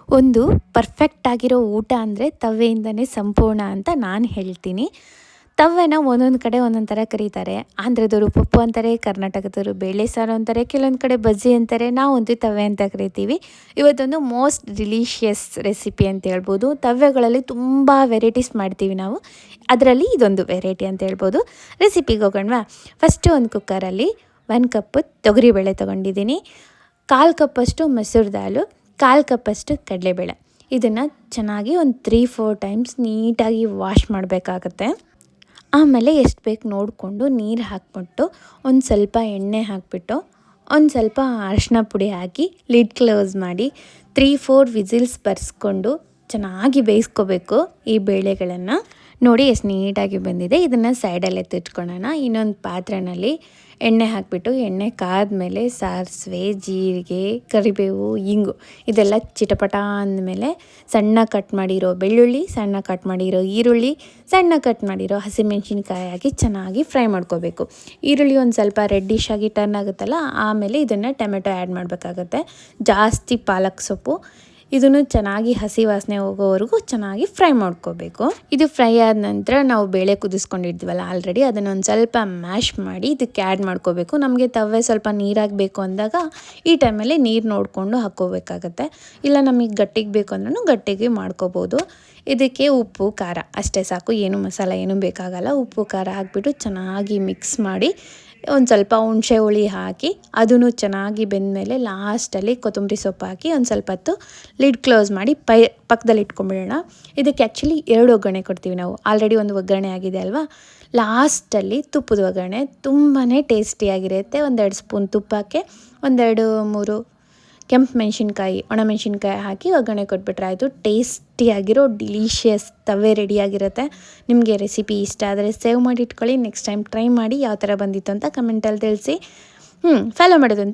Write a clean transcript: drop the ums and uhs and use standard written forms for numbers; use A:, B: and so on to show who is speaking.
A: ಒಂದು ಪರ್ಫೆಕ್ಟ್ ಆಗಿರೋ ಊಟ ಅಂದರೆ ತವ್ವೆಯಿಂದನೇ ಸಂಪೂರ್ಣ ಅಂತ ನಾನು ಹೇಳ್ತೀನಿ. ತವ್ವೆನ ಒಂದೊಂದು ಕಡೆ ಒಂದೊಂದು ಥರ ಕರೀತಾರೆ. ಆಂಧ್ರದವರು ಪಪ್ಪು ಅಂತಾರೆ, ಕರ್ನಾಟಕದವರು ಬೇಳೆ ಸಾರು ಅಂತಾರೆ, ಕೆಲವೊಂದು ಕಡೆ ಬಜ್ಜಿ ಅಂತಾರೆ, ನಾವಂತೂ ತವ್ವೆ ಅಂತ ಕರಿತೀವಿ. ಇವತ್ತೊಂದು ಮೋಸ್ಟ್ ಡಿಲಿಷಿಯಸ್ ರೆಸಿಪಿ ಅಂತ ಹೇಳ್ಬೋದು. ತವ್ವೆಗಳಲ್ಲಿ ತುಂಬ ವೆರೈಟೀಸ್ ಮಾಡ್ತೀವಿ ನಾವು, ಅದರಲ್ಲಿ ಇದೊಂದು ವೆರೈಟಿ ಅಂತ ಹೇಳ್ಬೋದು. ರೆಸಿಪಿಗೆ ಹೋಗೋಣವಾ? ಫಸ್ಟು ಒಂದು ಕುಕ್ಕರಲ್ಲಿ 1 ಕಪ್ ತೊಗರಿಬೇಳೆ ತೊಗೊಂಡಿದ್ದೀನಿ, 1/4 ಕಪ್ಪಷ್ಟು ಮಸೂರ್ ದಾಲು, 1/4 ಕಪ್ಪಷ್ಟು ಕಡಲೆಬೇಳೆ. ಇದನ್ನು ಚೆನ್ನಾಗಿ ಒಂದು 3-4 ಟೈಮ್ಸ್ ನೀಟಾಗಿ ವಾಶ್ ಮಾಡಬೇಕಾಗತ್ತೆ. ಆಮೇಲೆ ಎಷ್ಟು ಬೇಕು ನೋಡಿಕೊಂಡು ನೀರು ಹಾಕ್ಬಿಟ್ಟು ಒಂದು ಸ್ವಲ್ಪ ಎಣ್ಣೆ ಹಾಕಿಬಿಟ್ಟು ಒಂದು ಸ್ವಲ್ಪ ಅರಿಶಿನ ಪುಡಿ ಹಾಕಿ ಲಿಡ್ ಕ್ಲೋಸ್ ಮಾಡಿ 3-4 ವಿಸಿಲ್ಸ್ ಬರ್ಸ್ಕೊಂಡು ಚೆನ್ನಾಗಿ ಬೇಯಿಸ್ಕೋಬೇಕು ಈ ಬೇಳೆಗಳನ್ನು. ನೋಡಿ ಎಷ್ಟು ನೀಟಾಗಿ ಬಂದಿದೆ. ಇದನ್ನು ಸೈಡಲ್ಲಿ ಎತ್ತಿಟ್ಕೊಳ್ಳೋಣ. ಇನ್ನೊಂದು ಪಾತ್ರೆಯಲ್ಲಿ ಎಣ್ಣೆ ಹಾಕಿಬಿಟ್ಟು ಎಣ್ಣೆ ಕಾದ್ಮೇಲೆ ಸಾಸಿವೆ, ಜೀರಿಗೆ, ಕರಿಬೇವು, ಇಂಗು ಇದೆಲ್ಲ ಚಿಟಪಟ ಅಂದಮೇಲೆ ಸಣ್ಣ ಕಟ್ ಮಾಡಿರೋ ಬೆಳ್ಳುಳ್ಳಿ, ಸಣ್ಣ ಕಟ್ ಮಾಡಿರೋ ಈರುಳ್ಳಿ, ಸಣ್ಣ ಕಟ್ ಮಾಡಿರೋ ಹಸಿಮೆಣ್ಸಿನ್ಕಾಯಿ ಹಾಕಿ ಚೆನ್ನಾಗಿ ಫ್ರೈ ಮಾಡ್ಕೋಬೇಕು. ಈರುಳ್ಳಿ ಒಂದು ಸ್ವಲ್ಪ ರೆಡ್ಡಿಶ್ ಆಗಿ ಟರ್ನ್ ಆಗುತ್ತಲ್ಲ, ಆಮೇಲೆ ಇದನ್ನು ಟೊಮೆಟೊ ಆ್ಯಡ್ ಮಾಡಬೇಕಾಗತ್ತೆ. ಜಾಸ್ತಿ ಪಾಲಕ್ ಸೊಪ್ಪು, ಇದನ್ನು ಚೆನ್ನಾಗಿ ಹಸಿ ವಾಸನೆ ಹೋಗೋವರೆಗೂ ಚೆನ್ನಾಗಿ ಫ್ರೈ ಮಾಡ್ಕೋಬೇಕು. ಇದು ಫ್ರೈ ಆದ ನಂತರ ನಾವು ಬೇಳೆ ಕುದಿಸ್ಕೊಂಡಿರ್ತೀವಲ್ಲ ಆಲ್ರೆಡಿ, ಅದನ್ನು ಒಂದು ಸ್ವಲ್ಪ ಮ್ಯಾಶ್ ಮಾಡಿ ಇದಕ್ಕೆ ಆ್ಯಡ್ ಮಾಡ್ಕೋಬೇಕು. ನಮಗೆ ತವ್ವೆ ಸ್ವಲ್ಪ ನೀರಾಗಬೇಕು ಅಂದಾಗ ಈ ಟೈಮಲ್ಲಿ ನೀರು ನೋಡಿಕೊಂಡು ಹಾಕ್ಕೋಬೇಕಾಗತ್ತೆ. ಇಲ್ಲ ನಮಗೆ ಗಟ್ಟಿಗೆ ಬೇಕು ಅಂದ್ರೂ ಗಟ್ಟಿಗೆ ಮಾಡ್ಕೋಬೋದು. ಇದಕ್ಕೆ ಉಪ್ಪು ಖಾರ ಅಷ್ಟೇ ಸಾಕು, ಏನು ಮಸಾಲ ಏನೂ ಬೇಕಾಗಲ್ಲ. ಉಪ್ಪು ಖಾರ ಹಾಕ್ಬಿಟ್ಟು ಚೆನ್ನಾಗಿ ಮಿಕ್ಸ್ ಮಾಡಿ ಒಂದು ಸ್ವಲ್ಪ ಹುಣಸೆ ಹುಳಿ ಹಾಕಿ ಅದನ್ನು ಚೆನ್ನಾಗಿ ಬೆಂದಮೇಲೆ ಲಾಸ್ಟಲ್ಲಿ ಕೊತ್ತಂಬರಿ ಸೊಪ್ಪು ಹಾಕಿ ಒಂದು ಸ್ವಲ್ಪ ಹೊತ್ತು ಲಿಡ್ ಕ್ಲೋಸ್ ಮಾಡಿ ಪಕ್ಕದಲ್ಲಿ ಇಟ್ಕೊಂಡ್ಬಿಡೋಣ. ಇದಕ್ಕೆ ಆ್ಯಕ್ಚುಲಿ 2 ಒಗ್ಗರಣೆ ಕೊಡ್ತೀವಿ ನಾವು. ಆಲ್ರೆಡಿ ಒಂದು ಒಗ್ಗರಣೆ ಆಗಿದೆ ಅಲ್ವಾ, ಲಾಸ್ಟಲ್ಲಿ ತುಪ್ಪದ ಒಗ್ಗರಣೆ ತುಂಬಾ ಟೇಸ್ಟಿಯಾಗಿರುತ್ತೆ. 1-2 ಸ್ಪೂನ್ ತುಪ್ಪಕ್ಕೆ 1-2-3 ಕೆಂಪು ಮೆಣಸಿನ್ಕಾಯಿ, ಒಣಮೆಣಸಿನ್ಕಾಯಿ ಹಾಕಿ ಒಗ್ಗರಣೆ ಕೊಟ್ಬಿಟ್ರೆ ಆಯಿತು. ಟೇಸ್ಟಿಯಾಗಿರೋ ಡಿಲಿಷಿಯಸ್ ತವ್ವೆ ರೆಡಿಯಾಗಿರುತ್ತೆ. ನಿಮಗೆ ರೆಸಿಪಿ ಇಷ್ಟ ಆದರೆ ಸೇವ್ ಮಾಡಿ ಇಟ್ಕೊಳ್ಳಿ. ನೆಕ್ಸ್ಟ್ ಟೈಮ್ ಟ್ರೈ ಮಾಡಿ ಯಾವ ಥರ ಬಂದಿತ್ತು ಅಂತ ಕಮೆಂಟಲ್ಲಿ ತಿಳಿಸಿ. ಫಾಲೋ ಮಾಡೋದಂತೂ